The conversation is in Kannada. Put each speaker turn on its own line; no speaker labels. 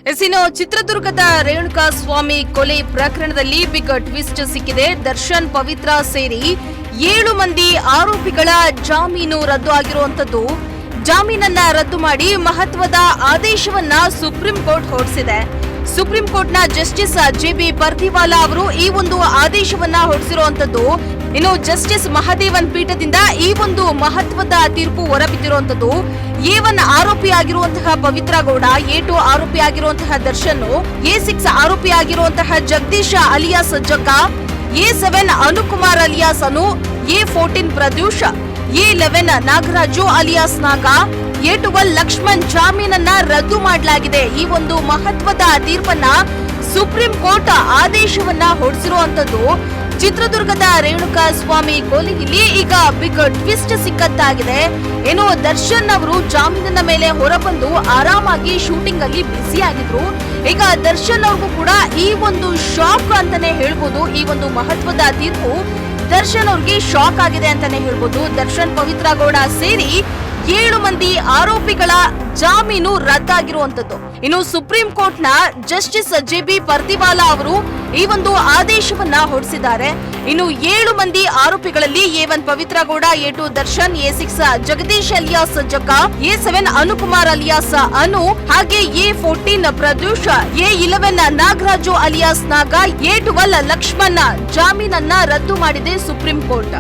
ಇನ್ನು ಚಿತ್ರದುರ್ಗದ ರೇಣುಕಾ ಸ್ವಾಮಿ ಕೊಲೆ ಪ್ರಕರಣದಲ್ಲಿ ಬಿಗ್ ಟ್ವಿಸ್ಟ್ ಸಿಕ್ಕಿದೆ. ದರ್ಶನ್, ಪವಿತ್ರ ಸೇರಿ 7 ಮಂದಿ ಆರೋಪಿಗಳ ಜಾಮೀನು ರದ್ದು ಆಗಿರುವಂತದ್ದು. ಜಾಮೀನನ್ನ ರದ್ದು ಮಾಡಿ ಮಹತ್ವದ ಆದೇಶವನ್ನ ಸುಪ್ರೀಂ ಕೋರ್ಟ್ ಹೊರಡಿಸಿದೆ. ಸುಪ್ರೀಂ ಕೋರ್ಟ್ನ ಜಸ್ಟಿಸ್ JB ಪರ್ದಿವಾಲಾ ಅವರು ಈ ಒಂದು ಆದೇಶವನ್ನ ಹೊರಡಿಸಿರುವಂತದ್ದು. ಇನ್ನು ಜಸ್ಟಿಸ್ ಮಹದೇವನ್ ಪೀಠದಿಂದ ಈ ಒಂದು ಮಹತ್ವದ ತೀರ್ಪು ಹೊರಬಿದ್ದಿರುವಂತದ್ದು. A1 ಆರೋಪಿಯಾಗಿರುವಂತಹ ಪವಿತ್ರ ಗೌಡ, A2 ಆರೋಪಿಯಾಗಿರುವಂತಹ ದರ್ಶನ್, A6 ಆರೋಪಿಯಾಗಿರುವಂತಹ Jagadish alias Jagga, A7 Anukumar alias Anu, A14 Pradyush, A11 Nagaraju alias Naga, A12 Lakshman ಜಾಮೀನನ್ನ ರದ್ದು ಮಾಡಲಾಗಿದೆ. ಈ ಒಂದು ಮಹತ್ವದ ತೀರ್ಪನ್ನ ಸುಪ್ರೀಂ ಕೋರ್ಟ್ ಆದೇಶವನ್ನ ಹೊರಡಿಸಿರುವಂತದ್ದು. ಚಿತ್ರದುರ್ಗದ ರೇಣುಕಾ ಸ್ವಾಮಿ ಕೊಲೆಯಲ್ಲಿ ಈಗ ಬಿಗ್ ಟ್ವಿಸ್ಟ್ ಸಿಕ್ಕಂತಾಗಿದೆ. ಏನು ದರ್ಶನ್ ಅವರು ಜಾಮೀನಿನ ಮೇಲೆ ಹೊರಬಂದು ಆರಾಮಾಗಿ ಶೂಟಿಂಗ್ ಅಲ್ಲಿ ಬ್ಯುಸಿ ಆಗಿದ್ರು. ಈಗ ದರ್ಶನ್ ಅವ್ರಿಗೂ ಕೂಡ ಈ ಒಂದು ಶಾಕ್ ಅಂತಾನೆ ಹೇಳ್ಬೋದು. ಈ ಒಂದು ಮಹತ್ವದ ತೀರ್ಪು ದರ್ಶನ್ ಅವ್ರಿಗೆ ಶಾಕ್ ಆಗಿದೆ ಅಂತಾನೆ ಹೇಳ್ಬೋದು. ದರ್ಶನ್, ಪವಿತ್ರ ಗೌಡ ಸೇರಿ 7 ಮಂದಿ ಆರೋಪಿಗಳ ಜಾಮೀನು ರದ್ದಾಗಿರುವಂತದ್ದು. ಇನ್ನು ಸುಪ್ರೀಂ ಕೋರ್ಟ್ನ ಜಸ್ಟಿಸ್ JB ಪರ್ದಿವಾಲಾ ಅವರು ಈ ಒಂದು ಆದೇಶವನ್ನ ಹೊರಡಿಸಿದ್ದಾರೆ. ಇನ್ನು 7 ಮಂದಿ ಆರೋಪಿಗಳಲ್ಲಿ A1 Pavithra Gowda, A2 Darshan, A6 Jagadish alias Jagga, A7 Anukumar alias ಅನು, ಹಾಗೆ A14 Pradyush, A11 Nagaraju alias Naga, A12 Lakshman ಜಾಮೀನನ್ನ ರದ್ದು ಮಾಡಿದೆ ಸುಪ್ರೀಂ ಕೋರ್ಟ್.